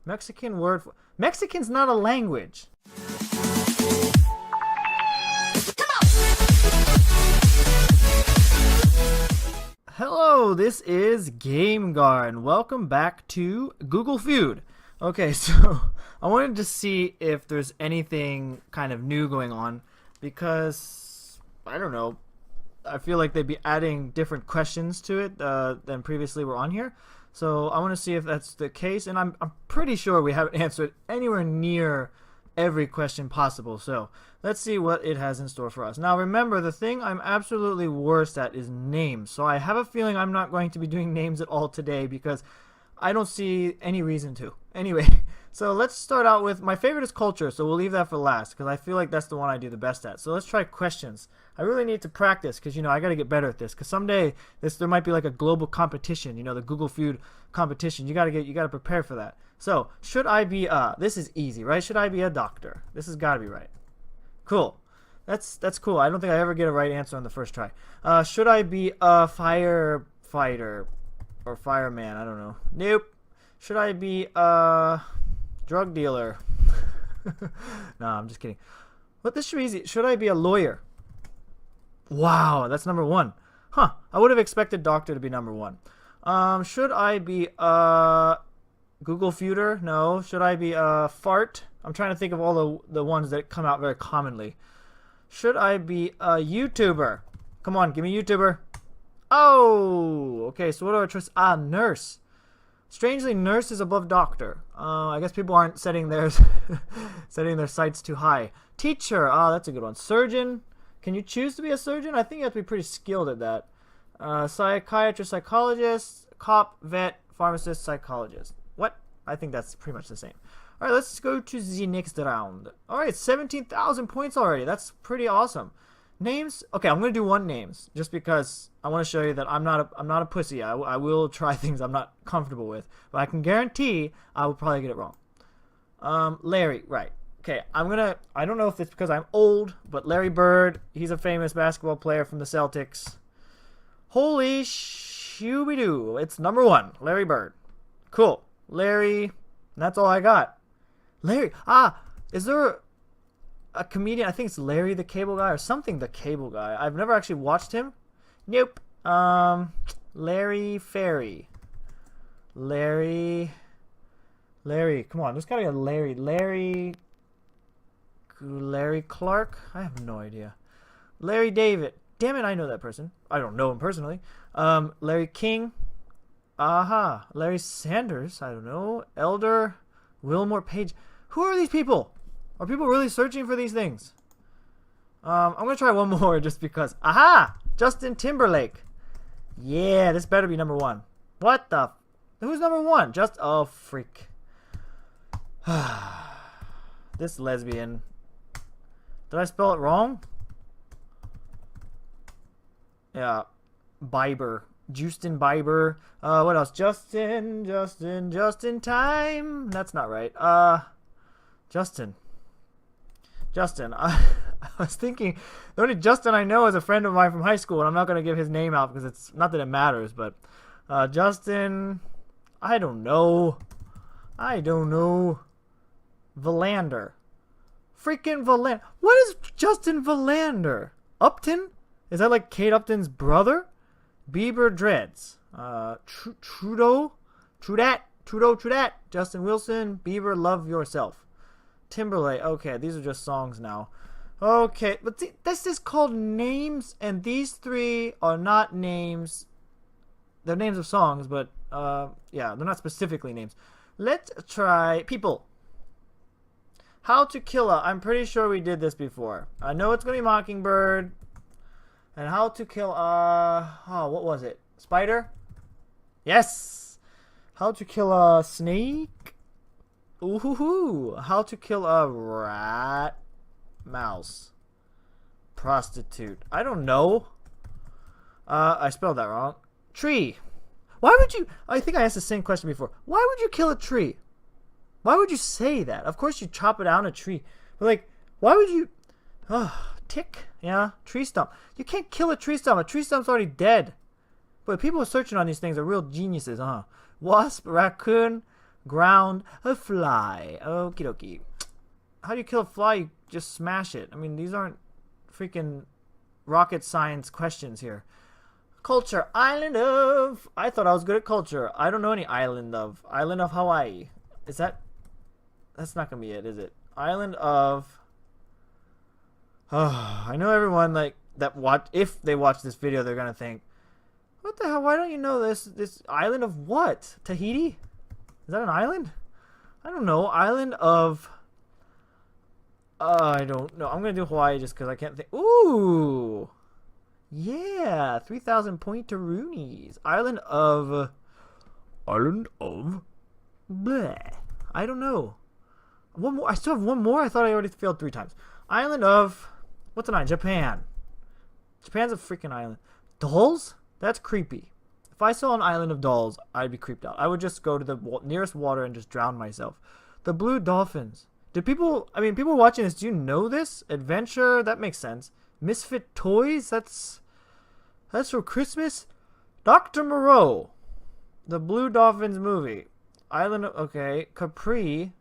Mexican word for... Mexican's not a language. Hello, this is GameGar, and welcome back to Google Feud. Okay, so I wanted to see if there's anything kind of new going on, because, I don't know, I feel like they'd be adding different questions to it than previously were on here. So I want to see if that's the case, and I'm pretty sure we haven't answered anywhere near every question possible. So let's see what it has in store for us. Now remember, the thing I'm absolutely worst at is names. So I have a feeling I'm not going to be doing names at all today because I don't see any reason to. Anyway, so let's start out with, my favorite is culture, so we'll leave that for last because I feel like that's the one I do the best at. So let's try questions. I really need to practice because, you know, I got to get better at this because someday there might be like a global competition, you know, the Google Feud competition. You got to prepare for that. So, should I be this is easy, right? Should I be a doctor? This has got to be right. Cool. That's cool. I don't think I ever get a right answer on the first try. Should I be a firefighter or fireman? I don't know. Nope. Should I be a drug dealer? No, I'm just kidding. But this should be easy. Should I be a lawyer? Wow, that's number one. Huh. I would have expected doctor to be number one. Should I be a Google Feuder? No. Should I be a fart? I'm trying to think of all the ones that come out very commonly. Should I be a YouTuber? Come on, give me YouTuber. Oh, okay, so what do I trust? Nurse. Strangely, nurse is above doctor. I guess people aren't setting their sights too high. Teacher. That's a good one. Surgeon. Can you choose to be a surgeon? I think you have to be pretty skilled at that. Psychiatrist, psychologist, cop, vet, pharmacist, psychologist. What? I think that's pretty much the same. All right, let's go to the next round. All right, 17,000 points already. That's pretty awesome. Names? Okay, I'm gonna do one names just because I want to show you that I'm not a pussy. I will try things I'm not comfortable with, but I can guarantee I will probably get it wrong. Larry, right? Okay, I don't know if it's because I'm old, but Larry Bird, he's a famous basketball player from the Celtics. Holy shooby-doo, it's number one, Larry Bird. Cool, Larry. That's all I got. Larry. Is there a comedian? I think it's Larry the Cable Guy or something. The Cable Guy. I've never actually watched him. Nope. Larry Ferry. Larry. Come on. There's gotta be a Larry. Larry Clark. I have no idea. Larry David. Damn it! I know that person. I don't know him personally. Larry King. Larry Sanders. I don't know. Elder Wilmore Page. Who are these people? Are people really searching for these things? I'm gonna try one more just because. Justin Timberlake. Yeah, this better be number one. What the? Who's number one? Oh, freak. This lesbian. Did I spell it wrong? Yeah. Bieber. Justin Bieber. What else? Justin Time. That's not right. Justin. I was thinking the only Justin I know is a friend of mine from high school, and I'm not going to give his name out because it's not that it matters, but Justin, I don't know. Valander. Freaking Valander. What is Justin Valander? Upton? Is that like Kate Upton's brother? Bieber dreads. Trudeau. Justin Wilson. Bieber, love yourself. Timberlake. Okay, these are just songs now. Okay, but this is called names, and these three are not names. They're names of songs, but yeah, they're not specifically names. Let's try people. How to Kill a. I'm pretty sure we did this before. I know it's gonna be Mockingbird. And How to Kill a. What was it? Spider? Yes! How to Kill a Snake? Ooh. How to Kill a Rat? Mouse. Prostitute. I don't know. I spelled that wrong. Tree. Why would you. I think I asked the same question before. Why would you kill a tree? Why would you say that? Of course you chop it down a tree. But like, why would you. Tick. Yeah, tree stump. You can't kill a tree stump. A tree stump's already dead. But people searching on these things are real geniuses, huh? Wasp, raccoon, Ground a fly. Okie dokie. How do you kill a fly? You just smash it. I mean, these aren't freaking rocket science questions here. Culture. Island of... I thought I was good at culture. I don't know any island of. Island of Hawaii. Is that... That's not going to be it, is it? Island of... Oh, I know everyone, like, that watch... If they watch this video, they're going to think, what the hell? Why don't you know this? This island of what? Tahiti? Is that an island? I don't know. Island of... I don't know. I'm going to do Hawaii just because I can't think. Ooh! Yeah! 3,000 pointeroonies. Island of... Island of... Bleh. I don't know. One more. I still have one more? I thought I already failed 3 times. Island of... What's an island? Japan. Japan's a freaking island. Dolls? That's creepy. If I saw an island of dolls, I'd be creeped out. I would just go to the nearest water and just drown myself. The blue dolphins. Do people... I mean, people watching this, do you know this? Adventure? That makes sense. Misfit Toys? That's for Christmas? Dr. Moreau. The Blue Dolphins movie. Island of... Okay. Capri.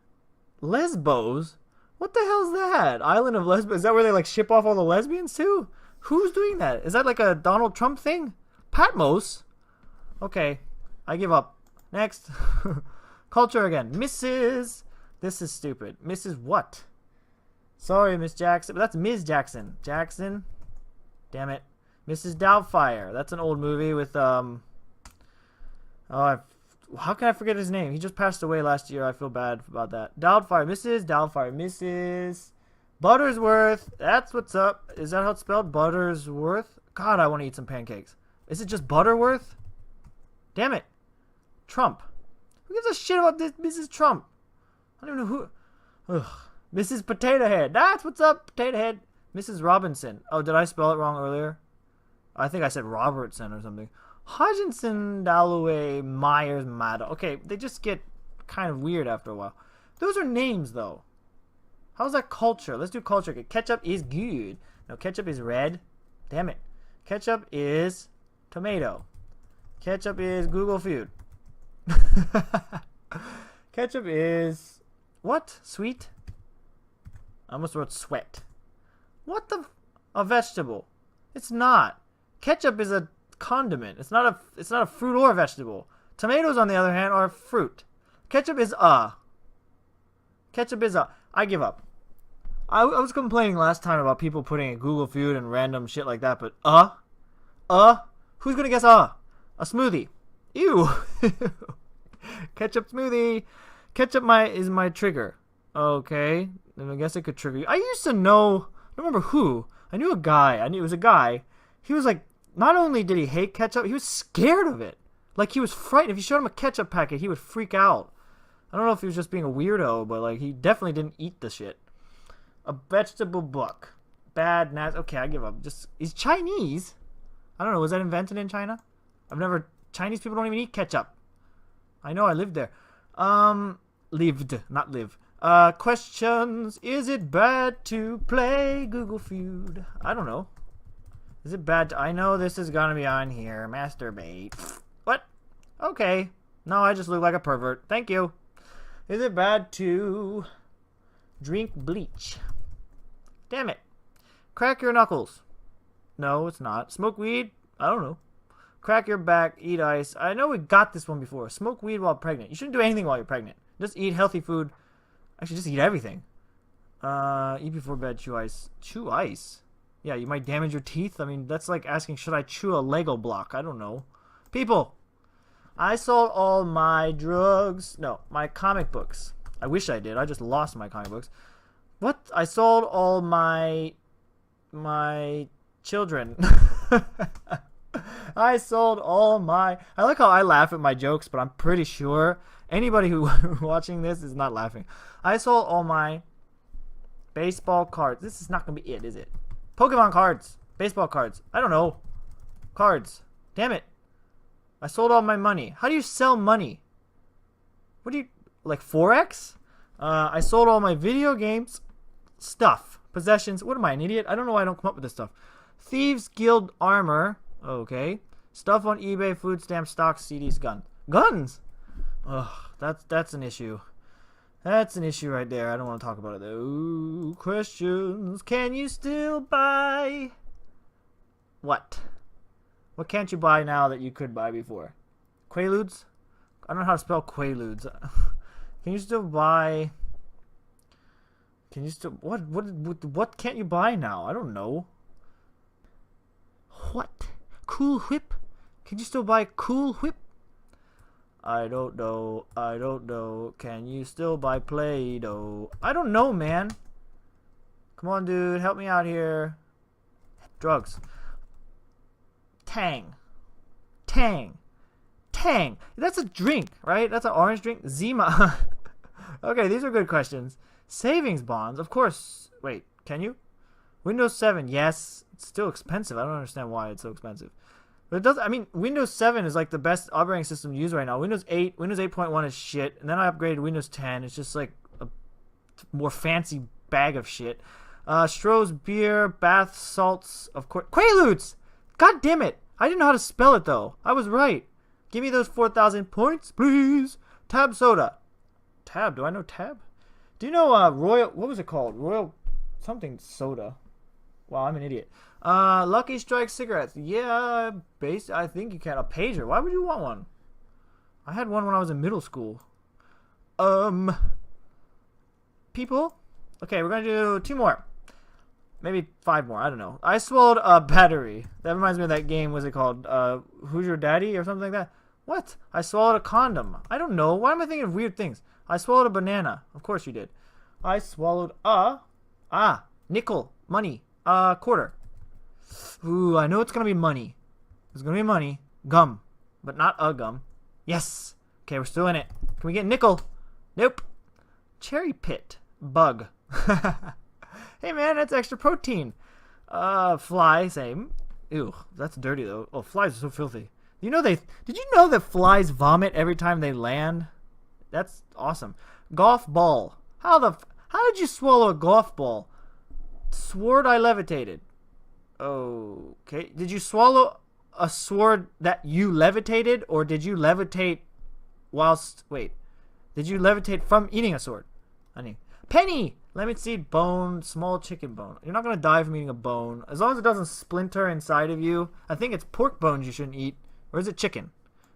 Lesbos? What the hell's that? Island of Lesbos? Is that where they like ship off all the lesbians too? Who's doing that? Is that like a Donald Trump thing? Patmos? Okay. I give up. Next. Culture again. Mrs. This is stupid. Mrs. what? Sorry, Miss Jackson. But that's Ms. Jackson. Jackson. Damn it. Mrs. Doubtfire. That's an old movie with, how can I forget his name? He just passed away last year. I feel bad about that. Doubtfire. Mrs. Doubtfire. Mrs. Buttersworth. That's what's up. Is that how it's spelled? Buttersworth? God, I want to eat some pancakes. Is it just Butterworth? Damn it. Trump. Who gives a shit about this Mrs. Trump? I don't even know who. Ugh. Mrs. Potato Head. That's what's up, Potato Head. Mrs. Robinson. Oh, did I spell it wrong earlier? I think I said Robertson or something. Hodgkinson, Dalloway, Myers, Maddow. Okay, they just get kind of weird after a while. Those are names, though. How's that culture? Let's do culture. Okay, ketchup is good. No, ketchup is red. Damn it. Ketchup is tomato. Ketchup is Google Feud. Ketchup is... What? Sweet? I almost wrote sweat. What the... A vegetable. It's not. Ketchup is a condiment. It's not a fruit or a vegetable. Tomatoes, on the other hand, are fruit. Ketchup is a. Ketchup is a. I give up. I was complaining last time about people putting a Google Feud and random shit like that, but who's gonna guess a smoothie? Ew. Ketchup smoothie. Ketchup is my trigger. Okay, then I guess it could trigger you. I used to know. I don't remember who. I knew a guy. I knew it was a guy. He was like, not only did he hate ketchup, he was scared of it. Like, he was frightened. If you showed him a ketchup packet, he would freak out. I don't know if he was just being a weirdo, but like, he definitely didn't eat the shit. A vegetable book. Bad, nasty. Okay, I give up. He's Chinese. I don't know. Was that invented in China? Chinese people don't even eat ketchup. I know, I lived there. Lived, not live. Questions. Is it bad to play Google Feud? I don't know. Is it bad to... I know this is gonna be on here. Masturbate. What? Okay. No, I just look like a pervert. Thank you. Is it bad to drink bleach? Damn it. Crack your knuckles. No, it's not. Smoke weed? I don't know. Crack your back. Eat ice. I know we got this one before. Smoke weed while pregnant. You shouldn't do anything while you're pregnant. Just eat healthy food. Actually, just eat everything. Eat before bed. Chew ice. Chew ice? Yeah, you might damage your teeth. I mean, that's like asking, should I chew a Lego block? I don't know. People, I sold all my drugs. No, my comic books. I wish I did. I just lost my comic books. What? I sold all my children. I sold all my... I like how I laugh at my jokes, but I'm pretty sure anybody who watching this is not laughing. I sold all my baseball cards. This is not going to be it, is it? Pokemon cards. Baseball cards. I don't know. Cards. Damn it. I sold all my money. How do you sell money? What do you... Like Forex? I sold all my video games. Stuff. Possessions. What am I, an idiot? I don't know why I don't come up with this stuff. Thieves Guild armor. Okay. Stuff on eBay, food stamps, stocks, CDs, guns. Guns? Ugh, that's an issue. That's an issue right there. I don't want to talk about it though. Ooh, questions. Can you still buy what? What can't you buy now that you could buy before? Quaaludes? I don't know how to spell Quaaludes. Can you still buy? Can you still what can't you buy now? I don't know. What? Cool Whip? Can you still buy Cool Whip? I don't know. I don't know. Can you still buy Play-Doh? I don't know, man. Come on, dude. Help me out here. Drugs. Tang. Tang. Tang. That's a drink, right? That's an orange drink. Zima. Okay, these are good questions. Savings bonds. Of course. Wait, can you? Windows 7. Yes. It's still expensive. I don't understand why it's so expensive. But it does. I mean, Windows 7 is like the best operating system to use right now. Windows 8, Windows 8.1 is shit, and then I upgraded Windows 10. It's just like a more fancy bag of shit. Stroh's beer, bath salts, of course. Quaaludes! God damn it! I didn't know how to spell it though. I was right. Give me those 4,000 points, please. Tab soda. Tab? Do I know Tab? Do you know Royal? What was it called? Royal something soda. Wow, I'm an idiot. Lucky Strike cigarettes. Yeah, I think you can. A pager. Why would you want one? I had one when I was in middle school. People? Okay, we're gonna do 2 more. Maybe 5 more. I don't know. I swallowed a battery. That reminds me of that game. What's it called? Who's Your Daddy? Or something like that. What? I swallowed a condom. I don't know. Why am I thinking of weird things? I swallowed a banana. Of course you did. I swallowed nickel. Money. Quarter. Ooh, I know it's gonna be money. It's gonna be money. Gum. But not a gum. Yes. Okay, we're still in it. Can we get nickel? Nope. Cherry pit. Bug. Hey man, that's extra protein. Fly, same. Ew, that's dirty though. Oh, flies are so filthy. Did you know that flies vomit every time they land? That's awesome. Golf ball. How did you swallow a golf ball? Sword I levitated. Okay. Did you swallow a sword that you levitated, or did you levitate whilst... Wait. Did you levitate from eating a sword? Penny! Lemon seed, bone, small chicken bone. You're not going to die from eating a bone. As long as it doesn't splinter inside of you. I think it's pork bones you shouldn't eat. Or is it chicken?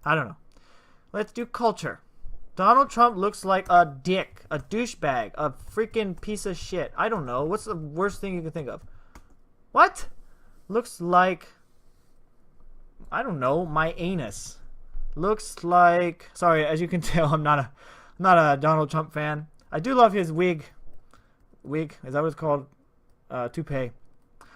I don't know. Let's do culture. Donald Trump looks like a dick, a douchebag, a freaking piece of shit. I don't know. What's the worst thing you can think of? What? Looks like... I don't know. My anus. Looks like... Sorry, as you can tell, I'm not a Donald Trump fan. I do love his wig. Wig? Is that what it's called? Toupee.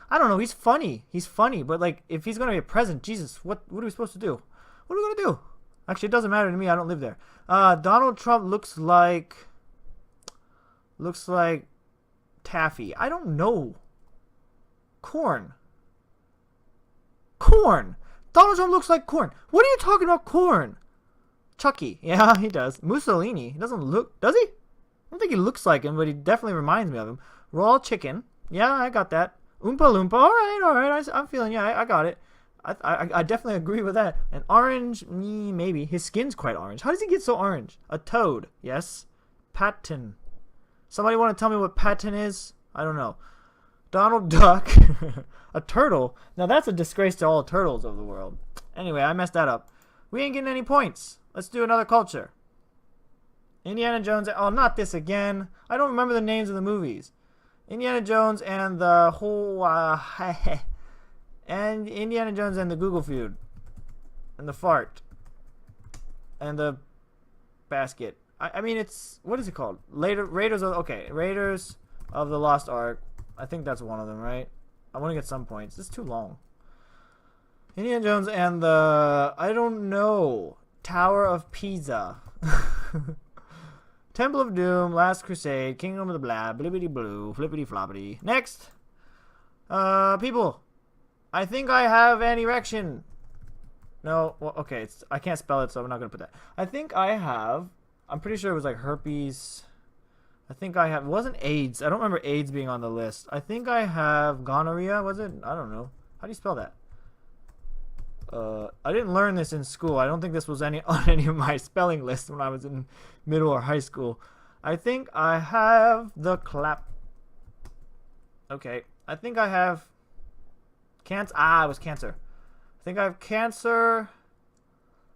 I don't know. He's funny. He's funny. But, like, if he's going to be a president, Jesus, what are we supposed to do? What are we going to do? Actually, it doesn't matter to me. I don't live there. Donald Trump looks like taffy. I don't know. Corn. Corn. Donald Trump looks like corn. What are you talking about, corn? Chucky. Yeah, he does. Mussolini. He doesn't look... Does he? I don't think he looks like him, but he definitely reminds me of him. Raw chicken. Yeah, I got that. Oompa Loompa. All right. I'm feeling... Yeah, I got it. I definitely agree with that. An orange, maybe. His skin's quite orange. How does he get so orange? A toad. Yes. Patten. Somebody want to tell me what patten is? I don't know. Donald Duck. A turtle. Now that's a disgrace to all turtles of the world. Anyway, I messed that up. We ain't getting any points. Let's do another culture. Indiana Jones. Oh, not this again. I don't remember the names of the movies. Indiana Jones and the whole... and Indiana Jones and the Google Feud. And the fart. And the basket. I mean, it's... What is it called? Raiders of... Okay, Raiders of the Lost Ark. I think that's one of them, right? I want to get some points. This is too long. Indiana Jones and the... I don't know. Tower of Pisa. Temple of Doom, Last Crusade, Kingdom of the Blab, Blibbity Blue, Flippity Floppity. Next. People. I think I have an erection. No, well, okay, I can't spell it, so I'm not going to put that. I think I have... I'm pretty sure it was like herpes... I think I have... It wasn't AIDS. I don't remember AIDS being on the list. I think I have gonorrhea, was it? I don't know. How do you spell that? I didn't learn this in school. I don't think this was on any of my spelling lists when I was in middle or high school. I think I have the clap. Okay, I think I have cancer. It was cancer. I think I have cancer,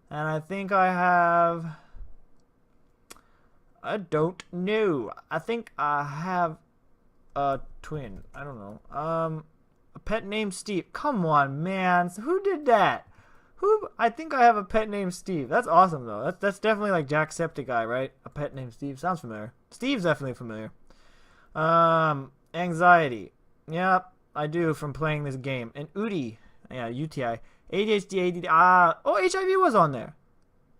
and I think I have. I don't know. I think I have a twin. I don't know. A pet named Steve. Come on, man. So who did that? I think I have a pet named Steve. That's awesome, though. That's definitely like Jacksepticeye, right? A pet named Steve. Sounds familiar. Steve's definitely familiar. Anxiety. Yep, I do from playing this game. And UTI. Yeah, UTI. ADHD, ADD. Oh, HIV was on there.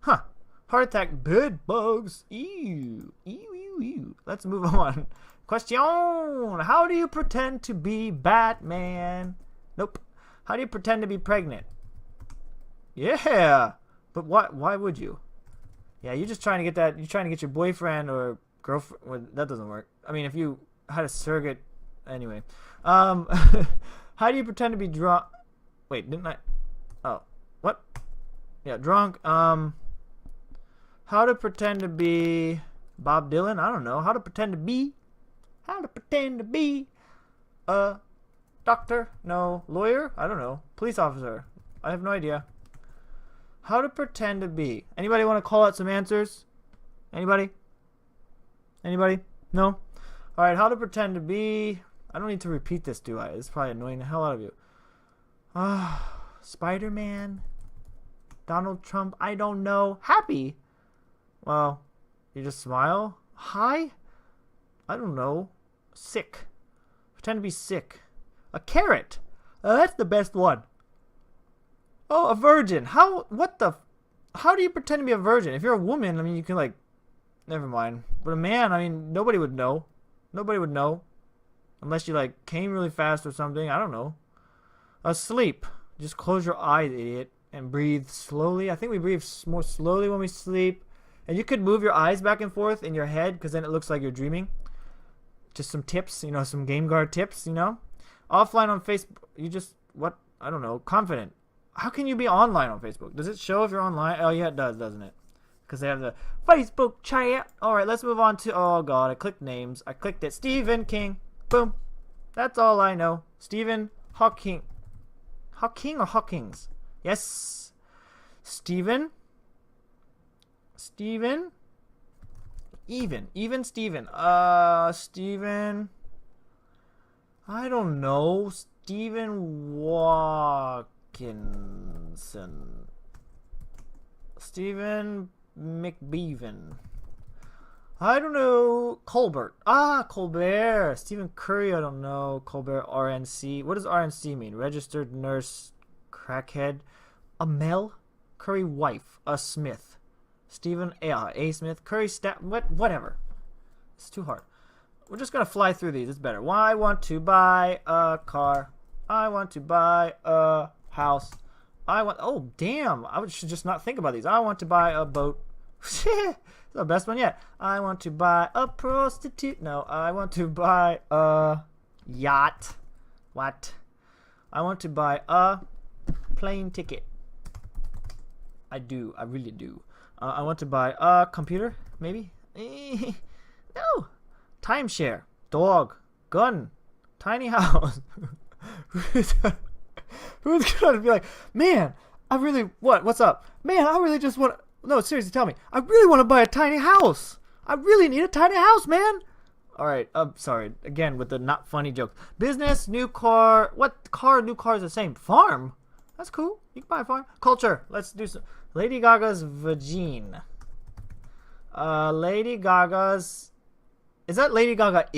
Huh. Heart attack. Bed bugs. Ew. Ew, ew, ew. Let's move on. Question. How do you pretend to be Batman? Nope. How do you pretend to be pregnant? Yeah. But why would you? Yeah, you're just trying to get that. You're trying to get your boyfriend or girlfriend. Well, that doesn't work. I mean, if you had a surrogate. Anyway. How do you pretend to be drunk? Wait, didn't I? Oh. What? Yeah, drunk. How to pretend to be Bob Dylan? I don't know. How to pretend to be a doctor? No. Lawyer? I don't know. Police officer? I have no idea. How to pretend to be. Anybody want to call out some answers? Anybody? Anybody? No? Alright, how to pretend to be. I don't need to repeat this, do I? It's probably annoying the hell out of you. Spider-Man? Donald Trump? I don't know. Happy? Well, you just smile? High? I don't know. Sick. Pretend to be sick. A carrot. That's the best one. Oh, a virgin. How do you pretend to be a virgin? If you're a woman, I mean, you can like, never mind. But a man, I mean, nobody would know. Nobody would know. Unless you like came really fast or something. I don't know. Asleep. Just close your eyes, idiot. And breathe slowly. I think we breathe more slowly when we sleep. And you could move your eyes back and forth in your head because then it looks like you're dreaming. Just some tips, you know, some GameGar tips, you know. Offline on Facebook, you just, what? I don't know. Confident. How can you be online on Facebook? Does it show if you're online? Oh, yeah, it does, doesn't it? Because they have the Facebook chat. All right, let's move on to, oh, God, I clicked names. I clicked it. Stephen King. Boom. That's all I know. Stephen Hawking. Hawking or Hawkins? Yes. Stephen. Steven? Even Steven. Steven. I don't know. Stephen Watkinson. Stephen McBeaven. I don't know. Colbert. Colbert. Stephen Curry, I don't know. Colbert RNC. What does RNC mean? Registered nurse crackhead. A Mel? Curry wife. A Smith. Stephen A. Smith. Curry whatever. It's too hard. We're just gonna fly through these. It's better. Well, I want to buy a car. I want to buy a house. Oh, damn. I should just not think about these. I want to buy a boat. The best one yet. I want to buy a prostitute. No, I want to buy a yacht. What? I want to buy a plane ticket. I do. I really do. I want to buy a computer, maybe? No. Timeshare. Dog. Gun. Tiny house. Who's gonna be like, man, I really, what's up? Man, I really just want, no, seriously, tell me. I really want to buy a tiny house. I really need a tiny house, man. All right, sorry. Again, with the not funny jokes. Business, new car. What car, new car is the same? Farm? That's cool. You can buy a farm. Culture. Let's do some. Lady Gaga's vagine. Lady Gaga's. Is that Lady Gaga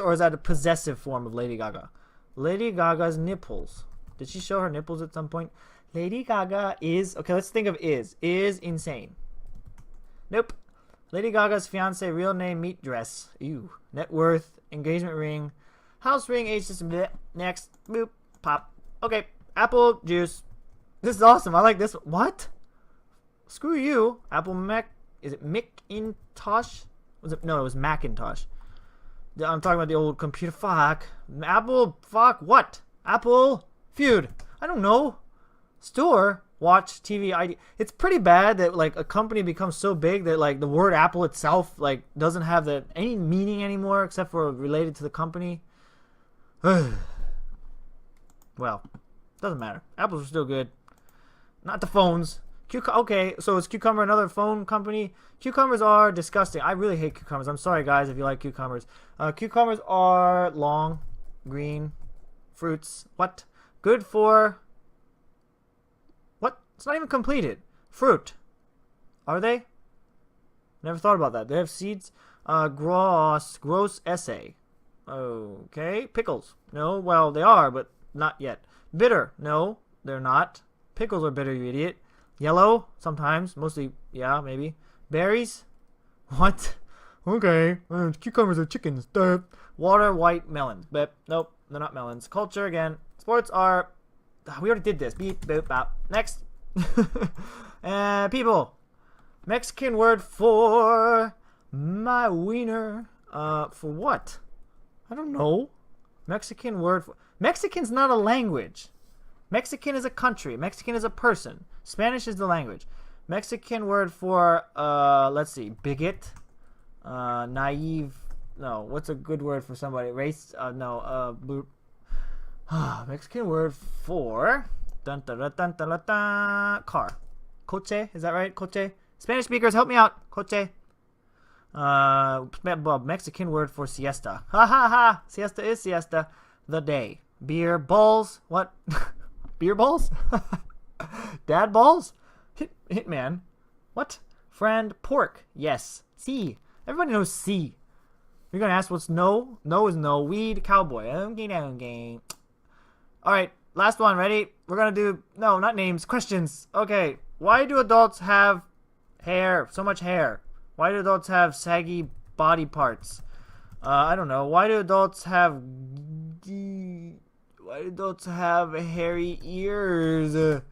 or is that a possessive form of Lady Gaga? Lady Gaga's nipples. Did she show her nipples at some point? Lady Gaga is. Okay, let's think of is. Is insane. Nope. Lady Gaga's fiance, real name, meat dress. Ew. Net worth, engagement ring, house ring, age system. Bleh. Next. Boop. Pop. Okay. Apple juice. This is awesome. I like this. What? Screw you. Apple Mac. Is it Macintosh? Was it? No, it was Macintosh. I'm talking about the old computer. Fuck. Apple. Fuck. What? Apple. Feud. I don't know. Store. watch TV. It's pretty bad that like a company becomes so big that like the word Apple itself like doesn't have any meaning anymore except for related to the company. Well, doesn't matter. Apples are still good. Not the phones. Okay, so is Cucumber another phone company? Cucumbers are disgusting. I really hate cucumbers. I'm sorry, guys, if you like cucumbers. Cucumbers are long, green fruits. What? Good for... What? It's not even completed. Fruit. Are they? Never thought about that. They have seeds. Gross essay. Okay. Pickles. No, well, they are, but not yet. Bitter. No, they're not. Pickles are bitter, you idiot. Yellow. Sometimes. Mostly, yeah, maybe. Berries. What? Okay. Cucumbers are chickens. Duh. Water, white, melons. But nope, they're not melons. Culture, again. Sports are... We already did this. Beep, boop, bop. Next. People. Mexican word for my wiener. For what? I don't know. Mexican word for... Mexican's not a language. Mexican is a country. Mexican is a person. Spanish is the language. Mexican word for, let's see, bigot. Naive. No, what's a good word for somebody? Race? Mexican word for... Dun, dun, dun, dun, dun, dun, dun, car. Coche, is that right? Coche? Spanish speakers, help me out. Coche. Mexican word for siesta. Ha ha ha. Siesta is siesta. The day. Beer balls. What? Beer balls? Dad balls? Hitman. What? Friend pork. Yes. C. Everybody knows C. You're gonna ask what's no? No is no. Weed cowboy. Okay. Alright, last one. Ready? We're gonna do... No, not names. Questions. Okay. Why do adults have hair? So much hair. Why do adults have saggy body parts? I don't know. Why do adults have... Why do adults have hairy ears?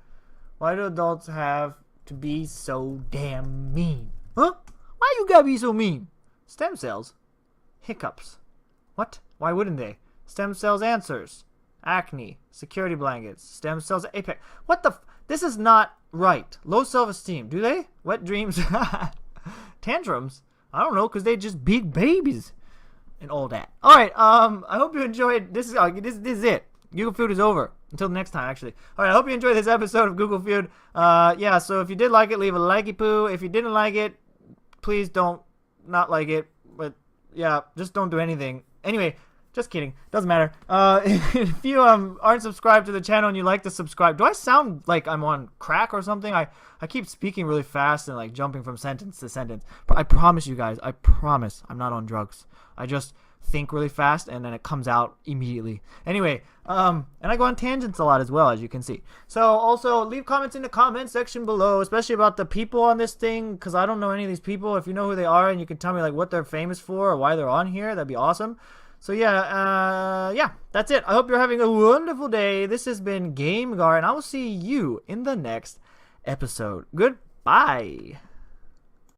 Why do adults have to be so damn mean? Huh? Why you gotta be so mean? Stem cells. Hiccups. What? Why wouldn't they? Stem cells answers. Acne. Security blankets. Stem cells apex. What the this is not right. Low self-esteem. Do they? Wet dreams. Tantrums? I don't know, because they just beat babies. And all that. Alright, I hope you enjoyed. This is it. Google Feud is over. Until next time, actually. Alright, I hope you enjoyed this episode of Google Feud. Yeah, so if you did like it, leave a likey poo. If you didn't like it, please don't not like it. But, yeah, just don't do anything. Anyway, just kidding. Doesn't matter. If you aren't subscribed to the channel and you like to subscribe, do I sound like I'm on crack or something? I keep speaking really fast and like jumping from sentence to sentence. But I promise you guys, I promise I'm not on drugs. I just think really fast and then it comes out immediately. Anyway, and I go on tangents a lot as well, as you can see. So also leave comments in the comment section below, especially about the people on this thing, because I don't know any of these people. If you know who they are and you can tell me like what they're famous for or why they're on here, that'd be awesome. So yeah, that's it. I hope you're having a wonderful day. This has been GameGar, and I will see you in the next episode. Goodbye.